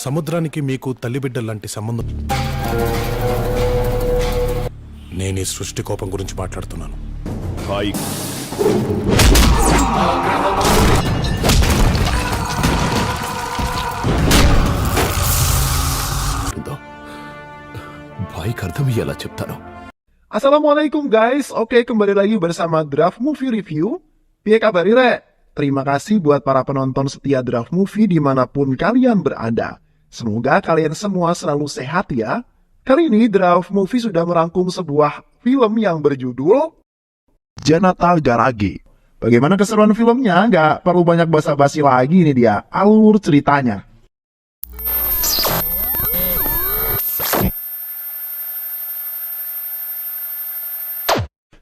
సముద్రానికి మీకు తల్లిబిడ్డలాంటి సంబంధం. నేను ఈ సృష్టి కోపం గురించి మాట్లాడుతున్నాను. హాయ్ baik అర్థమయ్యేలా చెప్తాను. Assalamualaikum guys, oke kembali lagi bersama Draft Movie Review. Piye kabar Ire? Terima kasih buat para penonton setia Draft Movie dimanapun kalian berada. Semoga kalian semua selalu sehat ya. Kali ini Draft Movie sudah merangkum sebuah film yang berjudul Janata Garage. Bagaimana keseruan filmnya? Nggak perlu banyak basa-basi lagi, ini dia alur ceritanya.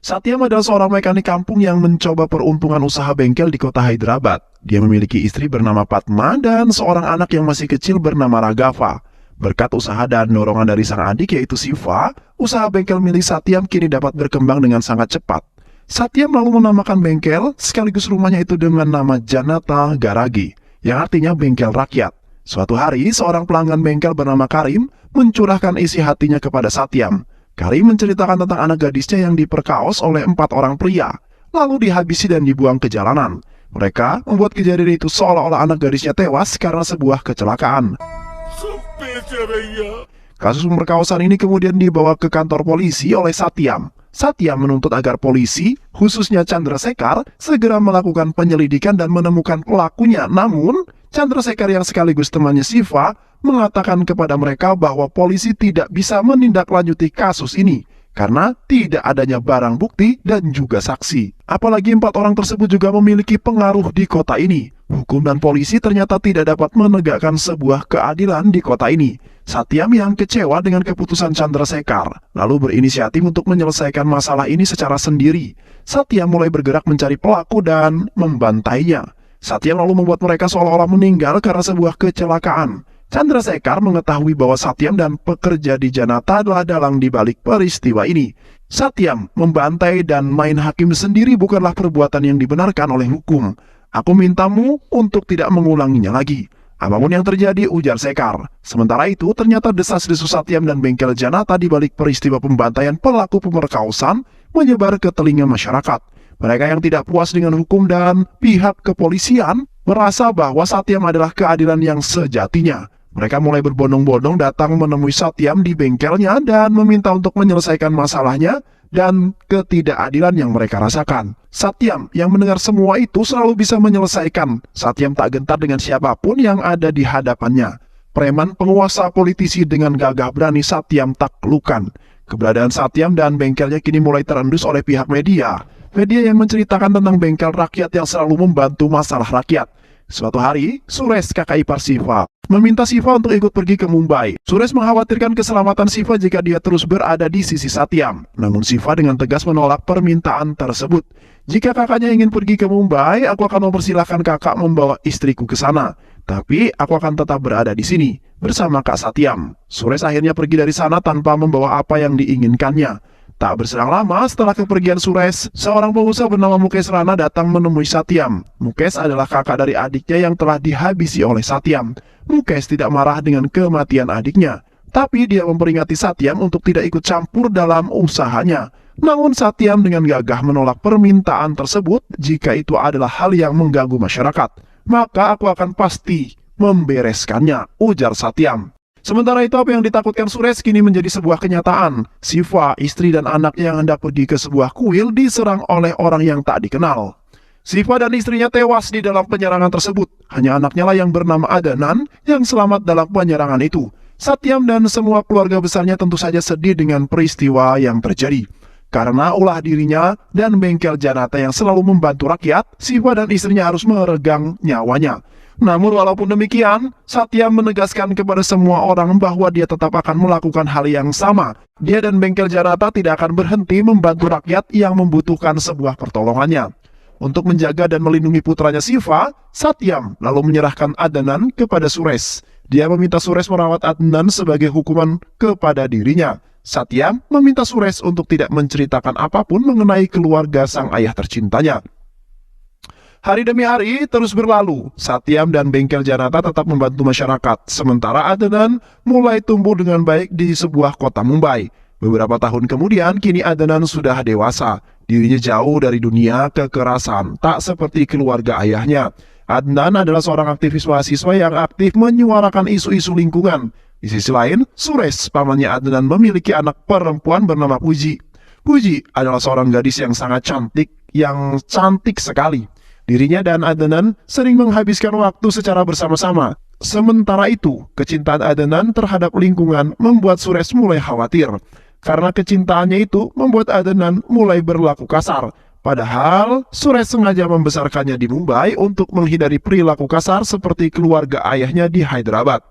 Satyam adalah seorang mekanik kampung yang mencoba peruntungan usaha bengkel di kota Hyderabad. Dia memiliki istri bernama Padma dan seorang anak yang masih kecil bernama Raghav. Berkat usaha dan dorongan dari sang adik yaitu Siva, usaha bengkel milik Satyam kini dapat berkembang dengan sangat cepat. Satyam lalu menamakan bengkel sekaligus rumahnya itu dengan nama Janata Garage, yang artinya bengkel rakyat. Suatu hari, seorang pelanggan bengkel bernama Karim mencurahkan isi hatinya kepada Satyam. Karim menceritakan tentang anak gadisnya yang diperkaos oleh 4 orang pria, lalu dihabisi dan dibuang ke jalanan. Mereka membuat kejadian itu seolah-olah anak gadisnya tewas karena sebuah kecelakaan. Kasus pemerkosaan ini kemudian dibawa ke kantor polisi oleh Satyam. Satyam menuntut agar polisi, khususnya Chandrasekhar, segera melakukan penyelidikan dan menemukan pelakunya. Namun, Chandrasekhar yang sekaligus temannya Siva mengatakan kepada mereka bahwa polisi tidak bisa menindaklanjuti kasus ini karena tidak adanya barang bukti dan juga saksi. Apalagi 4 orang tersebut juga memiliki pengaruh di kota ini. Hukum dan polisi ternyata tidak dapat menegakkan sebuah keadilan di kota ini. Satyam yang kecewa dengan keputusan Chandrasekhar lalu berinisiatif untuk menyelesaikan masalah ini secara sendiri. Satyam mulai bergerak mencari pelaku dan membantainya. Satyam lalu membuat mereka seolah-olah meninggal karena sebuah kecelakaan. Chandrasekhar mengetahui bahwa Satyam dan pekerja di Janata adalah dalang di balik peristiwa ini. Satyam membantai dan main hakim sendiri bukanlah perbuatan yang dibenarkan oleh hukum. Aku mintamu untuk tidak mengulanginya lagi. Apapun yang terjadi, ujar Sekhar. Sementara itu, ternyata desas-desus Satyam dan bengkel Janata di balik peristiwa pembantaian pelaku pemerkosaan menyebar ke telinga masyarakat. Mereka yang tidak puas dengan hukum dan pihak kepolisian merasa bahwa Satyam adalah keadilan yang sejatinya. Mereka mulai berbondong-bondong datang menemui Satyam di bengkelnya dan meminta untuk menyelesaikan masalahnya dan ketidakadilan yang mereka rasakan. Satyam yang mendengar semua itu selalu bisa menyelesaikan. Satyam tak gentar dengan siapapun yang ada di hadapannya. Preman penguasa politisi dengan gagah berani Satyam taklukkan. Keberadaan Satyam dan bengkelnya kini mulai terendus oleh pihak media. Media yang menceritakan tentang bengkel rakyat yang selalu membantu masalah rakyat. Suatu hari, Suresh, kakak ipar Siva, meminta Siva untuk ikut pergi ke Mumbai. Suresh mengkhawatirkan keselamatan Siva jika dia terus berada di sisi Satyam. Namun Siva dengan tegas menolak permintaan tersebut. Jika kakaknya ingin pergi ke Mumbai, aku akan mempersilahkan kakak membawa istriku ke sana. Tapi aku akan tetap berada di sini, bersama Kak Satyam. Suresh akhirnya pergi dari sana tanpa membawa apa yang diinginkannya. Tak berselang lama setelah kepergian Suresh, seorang pengusaha bernama Mukesh Rana datang menemui Satyam. Mukesh adalah kakak dari adiknya yang telah dihabisi oleh Satyam. Mukesh tidak marah dengan kematian adiknya, tapi dia memperingati Satyam untuk tidak ikut campur dalam usahanya. Namun Satyam dengan gagah menolak permintaan tersebut jika itu adalah hal yang mengganggu masyarakat. Maka aku akan pasti membereskannya, ujar Satyam. Sementara itu apa yang ditakutkan Suresh kini menjadi sebuah kenyataan. Siva, istri dan anaknya yang hendak pergi ke sebuah kuil diserang oleh orang yang tak dikenal. Siva dan istrinya tewas di dalam penyerangan tersebut. Hanya anaknya lah yang bernama Adnan yang selamat dalam penyerangan itu. Satyam dan semua keluarga besarnya tentu saja sedih dengan peristiwa yang terjadi. Karena ulah dirinya dan bengkel Janata yang selalu membantu rakyat, Siva dan istrinya harus meregang nyawanya. Namun walaupun demikian, Satyam menegaskan kepada semua orang bahwa dia tetap akan melakukan hal yang sama. Dia dan bengkel Janata tidak akan berhenti membantu rakyat yang membutuhkan sebuah pertolongannya. Untuk menjaga dan melindungi putranya Siva, Satyam lalu menyerahkan Adnan kepada Suresh. Dia meminta Suresh merawat Adnan sebagai hukuman kepada dirinya. Satyam meminta Suresh untuk tidak menceritakan apapun mengenai keluarga sang ayah tercintanya. Hari demi hari terus berlalu, Satyam dan Bengkel Janata tetap membantu masyarakat, sementara Adnan mulai tumbuh dengan baik di sebuah kota Mumbai. Beberapa tahun kemudian, kini Adnan sudah dewasa. Dirinya jauh dari dunia kekerasan, tak seperti keluarga ayahnya. Adnan adalah seorang aktivis mahasiswa yang aktif menyuarakan isu-isu lingkungan. Di sisi lain, Suresh, pamannya Adnan, memiliki anak perempuan bernama Puji. Puji adalah seorang gadis yang sangat cantik sekali. Dirinya dan Adnan sering menghabiskan waktu secara bersama-sama. Sementara itu, kecintaan Adnan terhadap lingkungan membuat Suresh mulai khawatir. Karena kecintaannya itu membuat Adnan mulai berlaku kasar. Padahal, Suresh sengaja membesarkannya di Mumbai untuk menghindari perilaku kasar seperti keluarga ayahnya di Hyderabad.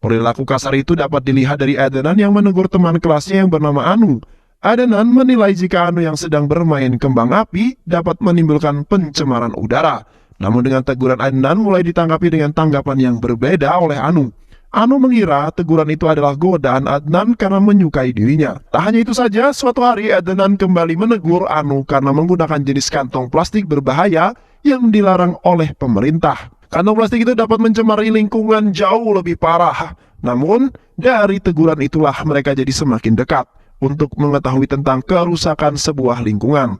Perilaku kasar itu dapat dilihat dari Adnan yang menegur teman kelasnya yang bernama Anu. Adnan menilai jika Anu yang sedang bermain kembang api dapat menimbulkan pencemaran udara. Namun dengan teguran Adnan mulai ditanggapi dengan tanggapan yang berbeda oleh Anu. Anu mengira teguran itu adalah godaan Adnan karena menyukai dirinya. Tak hanya itu saja, suatu hari Adnan kembali menegur Anu karena menggunakan jenis kantong plastik berbahaya yang dilarang oleh pemerintah. Kantong plastik itu dapat mencemari lingkungan jauh lebih parah. Namun, dari teguran itulah mereka jadi semakin dekat untuk mengetahui tentang kerusakan sebuah lingkungan.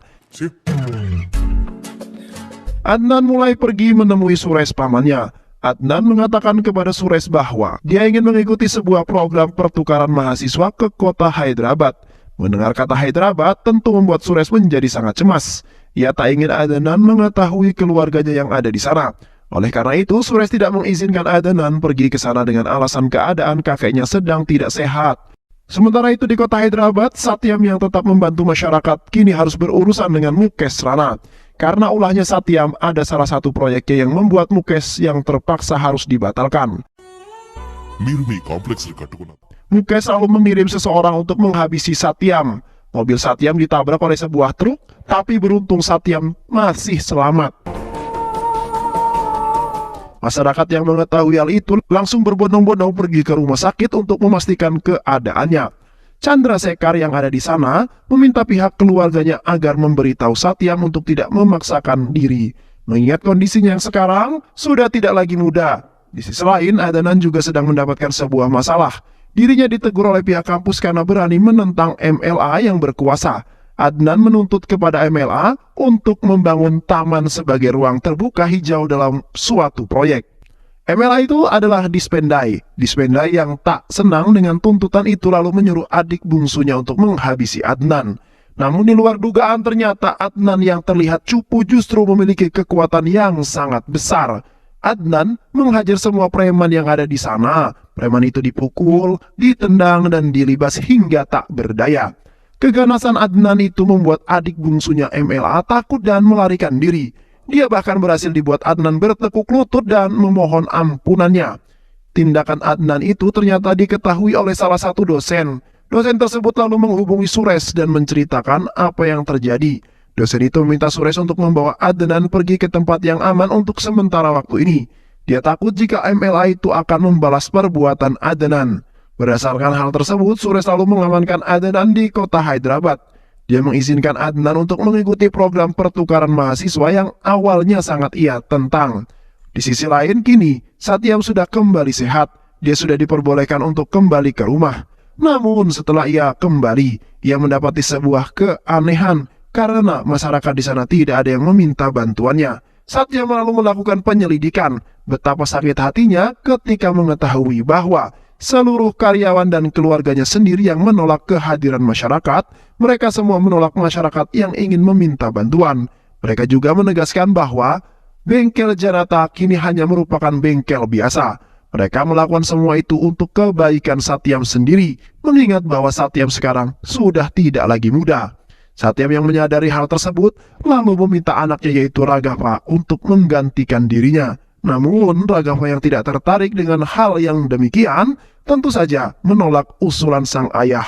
Adnan mulai pergi menemui Suresh pamannya. Adnan mengatakan kepada Suresh bahwa dia ingin mengikuti sebuah program pertukaran mahasiswa ke kota Hyderabad. Mendengar kata Hyderabad tentu membuat Suresh menjadi sangat cemas. Ia tak ingin Adnan mengetahui keluarganya yang ada di sana. Oleh karena itu, Suresh tidak mengizinkan Adnan pergi ke sana dengan alasan keadaan kakeknya sedang tidak sehat. Sementara itu di kota Hyderabad, Satyam yang tetap membantu masyarakat kini harus berurusan dengan Mukesh Rana. Karena ulahnya Satyam, ada salah satu proyeknya yang membuat Mukesh yang terpaksa harus dibatalkan. Mukesh selalu mengirim seseorang untuk menghabisi Satyam. Mobil Satyam ditabrak oleh sebuah truk, tapi beruntung Satyam masih selamat. Masyarakat yang mengetahui hal itu langsung berbondong-bondong pergi ke rumah sakit untuk memastikan keadaannya. Chandrasekhar yang ada di sana meminta pihak keluarganya agar memberitahu Satyam untuk tidak memaksakan diri, mengingat kondisinya yang sekarang sudah tidak lagi muda. Di sisi lain, Adnan juga sedang mendapatkan sebuah masalah. Dirinya ditegur oleh pihak kampus karena berani menentang MLA yang berkuasa. Adnan menuntut kepada MLA untuk membangun taman sebagai ruang terbuka hijau dalam suatu proyek. MLA itu adalah Dispendai. Dispendai yang tak senang dengan tuntutan itu lalu menyuruh adik bungsunya untuk menghabisi Adnan. Namun di luar dugaan ternyata Adnan yang terlihat cupu justru memiliki kekuatan yang sangat besar. Adnan menghajar semua preman yang ada di sana. Preman itu dipukul, ditendang, dan dilibas hingga tak berdaya. Keganasan Adnan itu membuat adik bungsunya MLA takut dan melarikan diri. Dia bahkan berhasil dibuat Adnan bertekuk lutut dan memohon ampunannya. Tindakan Adnan itu ternyata diketahui oleh salah satu dosen. Dosen tersebut lalu menghubungi Suresh dan menceritakan apa yang terjadi. Dosen itu meminta Suresh untuk membawa Adnan pergi ke tempat yang aman untuk sementara waktu ini. Dia takut jika MLA itu akan membalas perbuatan Adnan. Berdasarkan hal tersebut, Suresh lalu mengamankan Adnan di kota Hyderabad. Dia mengizinkan Adnan untuk mengikuti program pertukaran mahasiswa yang awalnya sangat ia tentang. Di sisi lain, kini Satyam sudah kembali sehat. Dia sudah diperbolehkan untuk kembali ke rumah. Namun setelah ia kembali, ia mendapati sebuah keanehan karena masyarakat di sana tidak ada yang meminta bantuannya. Satyam lalu melakukan penyelidikan. Betapa sakit hatinya ketika mengetahui bahwa seluruh karyawan dan keluarganya sendiri yang menolak kehadiran masyarakat. Mereka semua menolak masyarakat yang ingin meminta bantuan. Mereka juga menegaskan bahwa bengkel Janata kini hanya merupakan bengkel biasa. Mereka melakukan semua itu untuk kebaikan Satyam sendiri, mengingat bahwa Satyam sekarang sudah tidak lagi muda. Satyam yang menyadari hal tersebut lalu meminta anaknya yaitu Raghava untuk menggantikan dirinya. Namun Raghava yang tidak tertarik dengan hal yang demikian tentu saja menolak usulan sang ayah.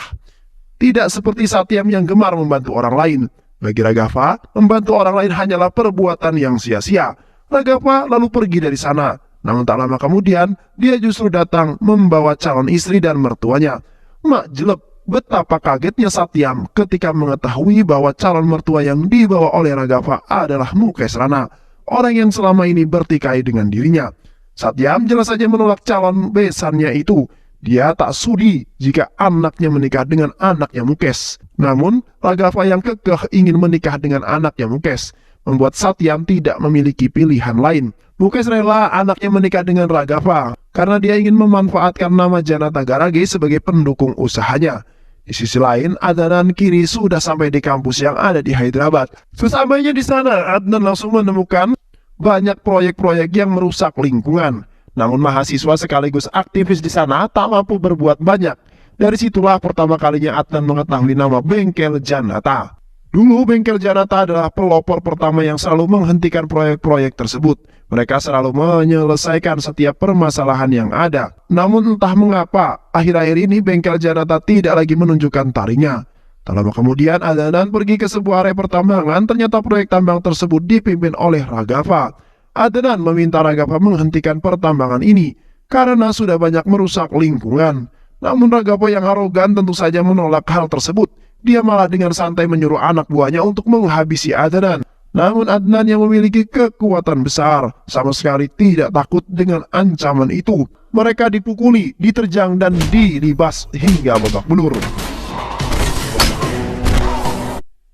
Tidak seperti Satyam yang gemar membantu orang lain. Bagi Raghava, membantu orang lain hanyalah perbuatan yang sia-sia. Raghava lalu pergi dari sana. Namun tak lama kemudian, dia justru datang membawa calon istri dan mertuanya. Mak jelek, betapa kagetnya Satyam ketika mengetahui bahwa calon mertua yang dibawa oleh Raghava adalah Mukesh Rana. orang yang selama ini bertikai dengan dirinya. Satyam jelas saja menolak calon besannya itu. Dia tak sudi jika anaknya menikah dengan anaknya Mukes. Namun, Raghav yang kekeh ingin menikah dengan anaknya Mukes membuat Satyam tidak memiliki pilihan lain. Mukes rela anaknya menikah dengan Raghav karena dia ingin memanfaatkan nama Janata Garage sebagai pendukung usahanya. Di sisi lain, Adnan kini sudah sampai di kampus yang ada di Hyderabad. Sesampainya di sana, Adnan langsung menemukan banyak proyek-proyek yang merusak lingkungan. Namun mahasiswa sekaligus aktivis di sana tak mampu berbuat banyak. Dari situlah pertama kalinya Adnan mengetahui nama Bengkel Janata. Dulu Bengkel Janata adalah pelopor pertama yang selalu menghentikan proyek-proyek tersebut. Mereka selalu menyelesaikan setiap permasalahan yang ada. Namun entah mengapa, akhir-akhir ini Bengkel Janata tidak lagi menunjukkan taringnya. Tak lama kemudian Adnan pergi ke sebuah area pertambangan, ternyata proyek tambang tersebut dipimpin oleh Raghav. Adnan meminta Raghav menghentikan pertambangan ini karena sudah banyak merusak lingkungan. Namun Raghav yang arogan tentu saja menolak hal tersebut. Dia malah dengan santai menyuruh anak buahnya untuk menghabisi Adnan. Namun Adnan yang memiliki kekuatan besar sama sekali tidak takut dengan ancaman itu. Mereka dipukuli, diterjang dan dilibas hingga babak belur.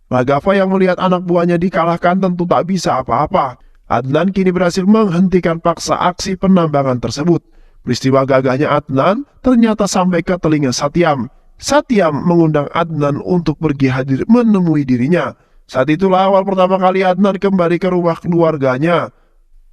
Raghav yang melihat anak buahnya dikalahkan tentu tak bisa apa-apa. Adnan kini berhasil menghentikan paksa aksi penambangan tersebut. Peristiwa gagahnya Adnan ternyata sampai ke telinga Satyam. Satyam mengundang Adnan untuk pergi hadir menemui dirinya. Saat itulah awal pertama kali Adnan kembali ke rumah keluarganya,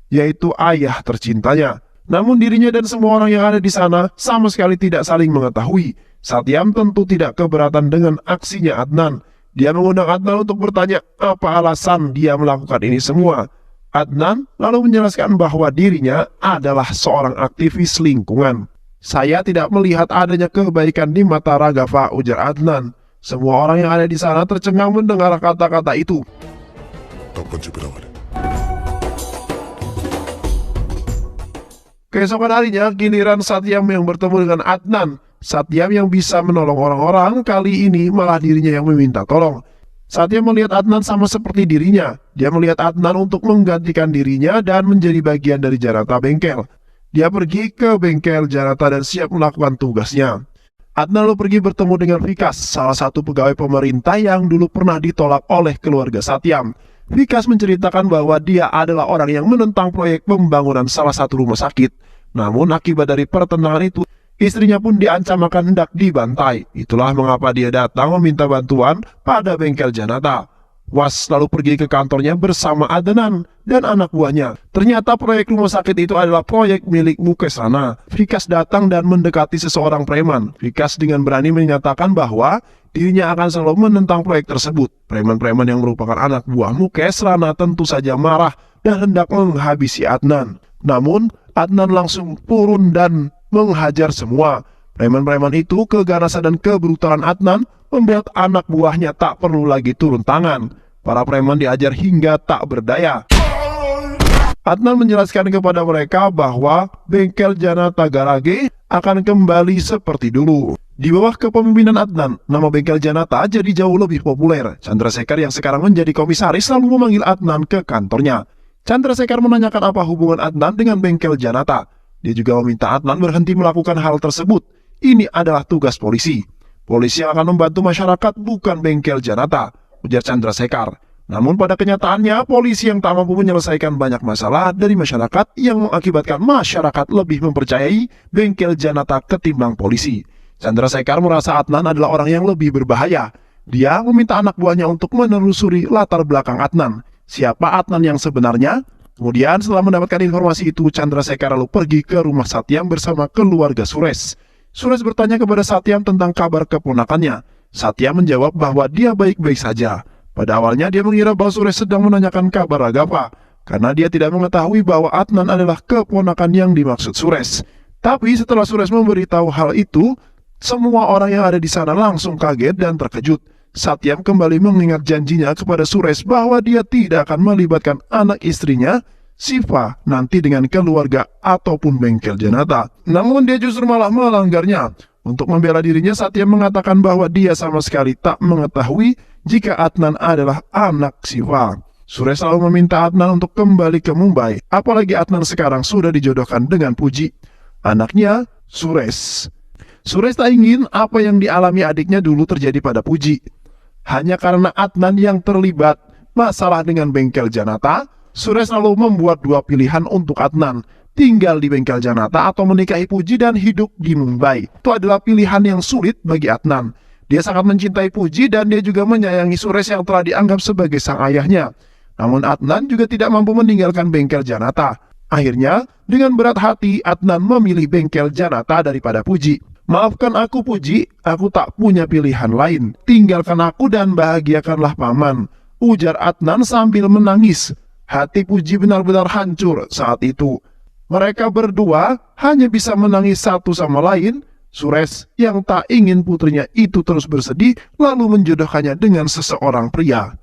yaitu ayah tercintanya. Namun dirinya dan semua orang yang ada di sana sama sekali tidak saling mengetahui. Satyam tentu tidak keberatan dengan aksinya Adnan. Dia mengundang Adnan untuk bertanya apa alasan dia melakukan ini semua. Adnan lalu menjelaskan bahwa dirinya adalah seorang aktivis lingkungan. Saya tidak melihat adanya kebaikan di mata Raghav, ujar Adnan. Semua orang yang ada di sana tercengang mendengar kata-kata itu. Keesokan harinya, giliran Satyam yang bertemu dengan Adnan. Satyam yang bisa menolong orang-orang, kali ini malah dirinya yang meminta tolong. Satyam melihat Adnan sama seperti dirinya. Dia melihat Adnan untuk menggantikan dirinya dan menjadi bagian dari Janata Bengkel. Dia pergi ke Bengkel Janata dan siap melakukan tugasnya. Adnan lalu pergi bertemu dengan Vikas, salah satu pegawai pemerintah yang dulu pernah ditolak oleh keluarga Satyam. Vikas menceritakan bahwa dia adalah orang yang menentang proyek pembangunan salah satu rumah sakit. Namun akibat dari pertentangan itu, istrinya pun diancam akan hendak dibantai. Itulah mengapa dia datang meminta bantuan pada Bengkel Janata. Was lalu pergi ke kantornya bersama Adnan dan anak buahnya. Ternyata proyek rumah sakit itu adalah proyek milik Mukes Rana. Vikas datang dan mendekati seseorang preman. Vikas dengan berani menyatakan bahwa dirinya akan selalu menentang proyek tersebut. Preman-preman yang merupakan anak buah Mukes Rana tentu saja marah dan hendak menghabisi Adnan. Namun Adnan langsung turun dan menghajar semua. Preman-preman itu, keganasan dan kebrutalan Adnan membuat anak buahnya tak perlu lagi turun tangan. Para preman diajar hingga tak berdaya. Adnan menjelaskan kepada mereka bahwa Bengkel Janata Garage akan kembali seperti dulu. Di bawah kepemimpinan Adnan, nama Bengkel Janata jadi jauh lebih populer. Chandrasekhar yang sekarang menjadi komisaris lalu memanggil Adnan ke kantornya. Chandrasekhar menanyakan apa hubungan Adnan dengan Bengkel Janata. Dia juga meminta Adnan berhenti melakukan hal tersebut. Ini adalah tugas polisi. Polisi yang akan membantu masyarakat, bukan Bengkel Janata, ujar Chandrasekhar. Namun pada kenyataannya, polisi yang tak mampu menyelesaikan banyak masalah dari masyarakat yang mengakibatkan masyarakat lebih mempercayai Bengkel Janata ketimbang polisi. Chandrasekhar merasa Adnan adalah orang yang lebih berbahaya. Dia meminta anak buahnya untuk menelusuri latar belakang Adnan. Siapa Adnan yang sebenarnya? Kemudian setelah mendapatkan informasi itu, Chandrasekhar lalu pergi ke rumah Satyam bersama keluarga Suresh. Suresh bertanya kepada Satyam tentang kabar keponakannya. Satyam menjawab bahwa dia baik-baik saja. Pada awalnya dia mengira bahwa Suresh sedang menanyakan kabar Raghav, karena dia tidak mengetahui bahwa Adnan adalah keponakan yang dimaksud Suresh. Tapi setelah Suresh memberitahu hal itu, semua orang yang ada di sana langsung kaget dan terkejut. Satyam kembali mengingat janjinya kepada Suresh bahwa dia tidak akan melibatkan anak istrinya, Siva, nanti dengan keluarga ataupun Bengkel Janata. Namun dia justru malah melanggarnya. Untuk membela dirinya, Satyam mengatakan bahwa dia sama sekali tak mengetahui jika Adnan adalah anak Siva. Suresh selalu meminta Adnan untuk kembali ke Mumbai, apalagi Adnan sekarang sudah dijodohkan dengan Puji, anaknya Suresh. Suresh tak ingin apa yang dialami adiknya dulu terjadi pada Puji. Hanya karena Adnan yang terlibat masalah dengan bengkel Janata, Suresh selalu membuat dua pilihan untuk Adnan, tinggal di bengkel Janata atau menikahi Puji dan hidup di Mumbai. Itu adalah pilihan yang sulit bagi Adnan. Dia sangat mencintai Puji dan dia juga menyayangi Suresh yang telah dianggap sebagai sang ayahnya. Namun Adnan juga tidak mampu meninggalkan bengkel Janata. Akhirnya, dengan berat hati, Adnan memilih bengkel Janata daripada Puji. Maafkan aku Puji, aku tak punya pilihan lain. Tinggalkan aku dan bahagiakanlah paman, ujar Adnan sambil menangis. Hati Puji benar-benar hancur saat itu. Mereka berdua hanya bisa menangis satu sama lain. Suresh yang tak ingin putrinya itu terus bersedih, lalu menjodohkannya dengan seseorang pria.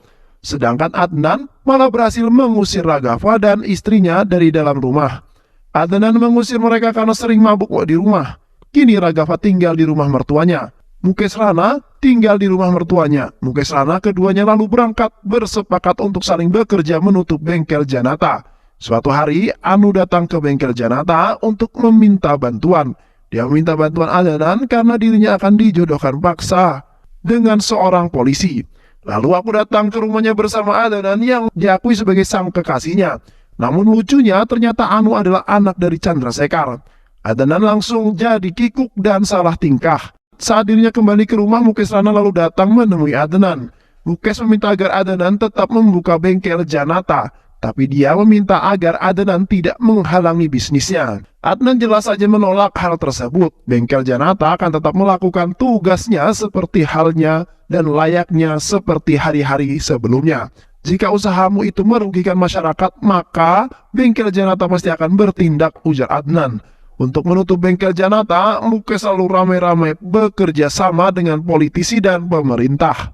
Sedangkan Adnan malah berhasil mengusir Raghav dan istrinya dari dalam rumah. Adnan mengusir mereka karena sering mabuk di rumah. Kini Raghav tinggal di rumah mertuanya. Mukesh Rana tinggal di rumah mertuanya. Mukesh Rana keduanya lalu berangkat bersepakat untuk saling bekerja menutup bengkel Janata. Suatu hari Anu datang ke bengkel Janata untuk meminta bantuan. Dia meminta bantuan Adnan karena dirinya akan dijodohkan paksa dengan seorang polisi. Lalu aku datang ke rumahnya bersama Adnan yang diakui sebagai sang kekasihnya. Namun lucunya ternyata Anu adalah anak dari Chandrasekhar. Adnan langsung jadi kikuk dan salah tingkah. Saat dirinya kembali ke rumah, Mukesh Rana lalu datang menemui Adnan. Mukesh meminta agar Adnan tetap membuka bengkel Janata, tapi dia meminta agar Adnan tidak menghalangi bisnisnya. Adnan jelas saja menolak hal tersebut. Bengkel Janata akan tetap melakukan tugasnya seperti halnya dan layaknya seperti hari-hari sebelumnya. Jika usahamu itu merugikan masyarakat, maka bengkel Janata pasti akan bertindak, ujar Adnan. Untuk menutup bengkel Janata, Mukesh selalu ramai-ramai bekerja sama dengan politisi dan pemerintah.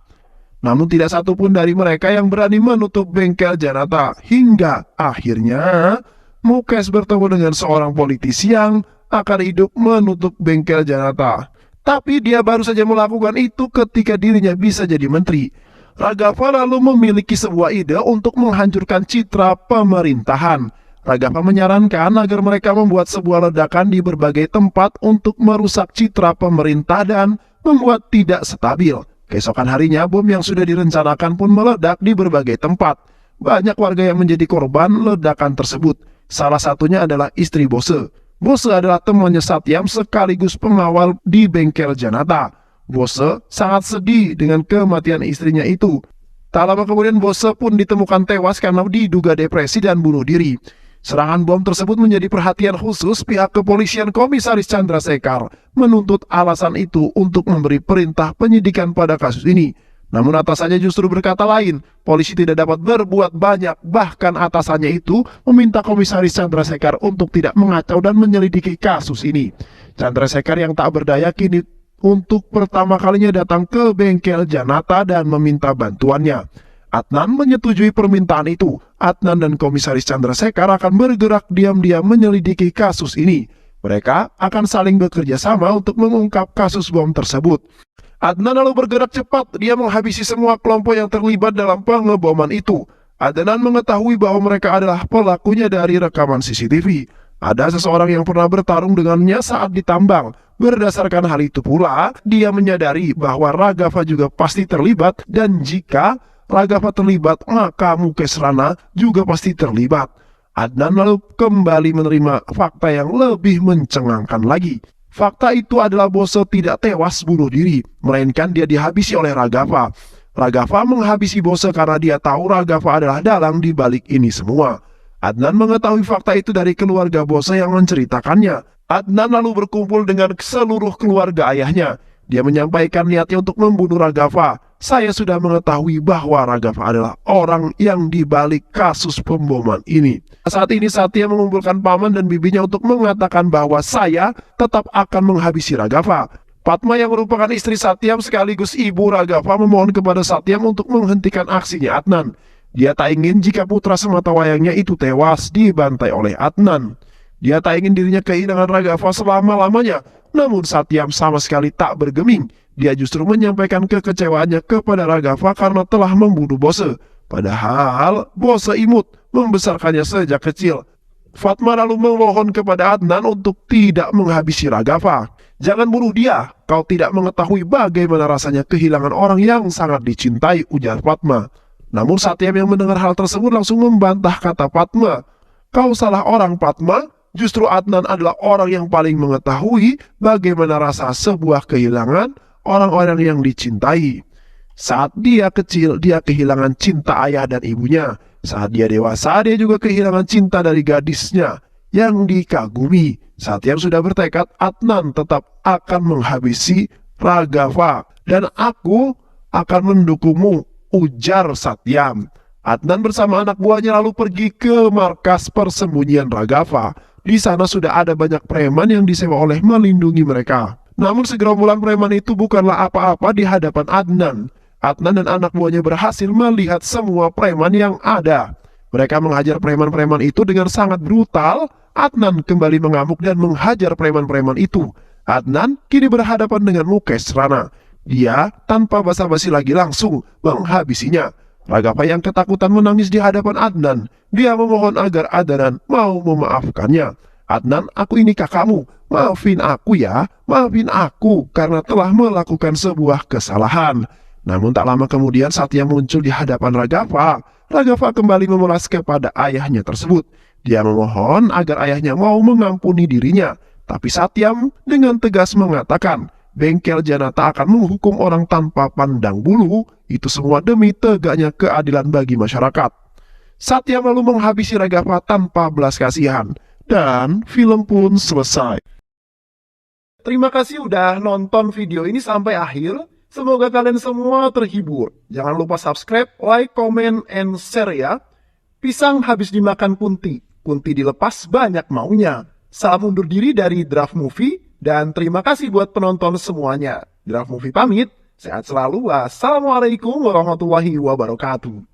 Namun tidak satupun dari mereka yang berani menutup bengkel Janata. Hingga akhirnya Mukesh bertemu dengan seorang politisi yang akan hidup menutup bengkel Janata. Tapi dia baru saja melakukan itu ketika dirinya bisa jadi menteri. Raghav lalu memiliki sebuah ide untuk menghancurkan citra pemerintahan. Raghav menyarankan agar mereka membuat sebuah ledakan di berbagai tempat untuk merusak citra pemerintah dan membuat tidak stabil. Keesokan harinya, bom yang sudah direncanakan pun meledak di berbagai tempat. Banyak warga yang menjadi korban ledakan tersebut. Salah satunya adalah istri Bose. Bose adalah temannya Satyam sekaligus pengawal di bengkel Janata. Bose sangat sedih dengan kematian istrinya itu. Tak lama kemudian Bose pun ditemukan tewas karena diduga depresi dan bunuh diri. Serangan bom tersebut menjadi perhatian khusus pihak kepolisian. Komisaris Chandrasekhar menuntut alasan itu untuk memberi perintah penyidikan pada kasus ini. Namun atasannya justru berkata lain, polisi tidak dapat berbuat banyak, bahkan atasannya itu meminta Komisaris Chandrasekhar untuk tidak mengacau dan menyelidiki kasus ini. Chandrasekhar yang tak berdaya kini untuk pertama kalinya datang ke bengkel Janata dan meminta bantuannya. Adnan menyetujui permintaan itu. Adnan dan Komisaris Chandrasekhar akan bergerak diam-diam menyelidiki kasus ini. Mereka akan saling bekerja sama untuk mengungkap kasus bom tersebut. Adnan lalu bergerak cepat, dia menghabisi semua kelompok yang terlibat dalam pengeboman itu. Adnan mengetahui bahwa mereka adalah pelakunya dari rekaman CCTV. Ada seseorang yang pernah bertarung dengannya saat ditambang. Berdasarkan hal itu pula, dia menyadari bahwa Raghav juga pasti terlibat, dan jika Raghav terlibat, maka Mukesh Rana juga pasti terlibat. Adnan lalu kembali menerima fakta yang lebih mencengangkan lagi. Fakta itu adalah Bose tidak tewas bunuh diri, melainkan dia dihabisi oleh Raghav. Raghav menghabisi Bose karena dia tahu Raghav adalah dalang di balik ini semua. Adnan mengetahui fakta itu dari keluarga Bose yang menceritakannya. Adnan lalu berkumpul dengan seluruh keluarga ayahnya. Dia menyampaikan niatnya untuk membunuh Raghav. Saya sudah mengetahui bahwa Raghav adalah orang yang dibalik kasus pemboman ini. Saat ini Satya mengumpulkan paman dan bibinya untuk mengatakan bahwa saya tetap akan menghabisi Raghav. Padma yang merupakan istri Satyam sekaligus ibu Raghav memohon kepada Satyam untuk menghentikan aksinya Adnan. Dia tak ingin jika putra sematawayangnya itu tewas dibantai oleh Adnan. Dia tak ingin dirinya kehilangan Raghav selama-lamanya. Namun Satyam sama sekali tak bergeming. Dia justru menyampaikan kekecewaannya kepada Raghav karena telah membunuh Bose. Padahal bos seimut membesarkannya sejak kecil. Fatma lalu memohon kepada Adnan untuk tidak menghabisi Raghafa. Jangan bunuh dia, kau tidak mengetahui bagaimana rasanya kehilangan orang yang sangat dicintai, ujar Fatma. Namun Satyam yang mendengar hal tersebut langsung membantah kata Fatma. Kau salah orang, Fatma. Justru Adnan adalah orang yang paling mengetahui bagaimana rasa sebuah kehilangan orang-orang yang dicintai. Saat dia kecil, dia kehilangan cinta ayah dan ibunya. Saat dia dewasa, dia juga kehilangan cinta dari gadisnya yang dikagumi. Satyam sudah bertekad Adnan tetap akan menghabisi Raghafa. Dan aku akan mendukungmu, ujar Satyam. Adnan bersama anak buahnya lalu pergi ke markas persembunyian Raghafa. Di sana sudah ada banyak preman yang disewa oleh melindungi mereka. Namun segerombolan preman itu bukanlah apa-apa di hadapan Adnan. Adnan dan anak buahnya berhasil melihat semua preman yang ada. Mereka menghajar preman-preman itu dengan sangat brutal. Adnan kembali mengamuk dan menghajar preman-preman itu. Adnan kini berhadapan dengan Mukesh Rana. Dia tanpa basa-basi lagi langsung menghabisinya. Raghafa yang ketakutan menangis di hadapan Adnan. Dia memohon agar Adnan mau memaafkannya. Adnan, aku ini kakakmu. Maafin aku ya. Maafin aku karena telah melakukan sebuah kesalahan. Namun tak lama kemudian Satyam muncul di hadapan Raghafa. Raghafa kembali memelas kepada ayahnya tersebut. Dia memohon agar ayahnya mau mengampuni dirinya. Tapi Satyam dengan tegas mengatakan, bengkel Janata akan menghukum orang tanpa pandang bulu. Itu semua demi tegaknya keadilan bagi masyarakat. Satyam lalu menghabisi Raghafa tanpa belas kasihan. Dan film pun selesai. Terima kasih udah nonton video ini sampai akhir. Semoga kalian semua terhibur. Jangan lupa subscribe, like, comment, and share ya. Pisang habis dimakan Kunti. Kunti dilepas banyak maunya. Salam undur diri dari Draft Movie. Dan terima kasih buat penonton semuanya. Draft Movie pamit. Sehat selalu. Wassalamualaikum warahmatullahi wabarakatuh.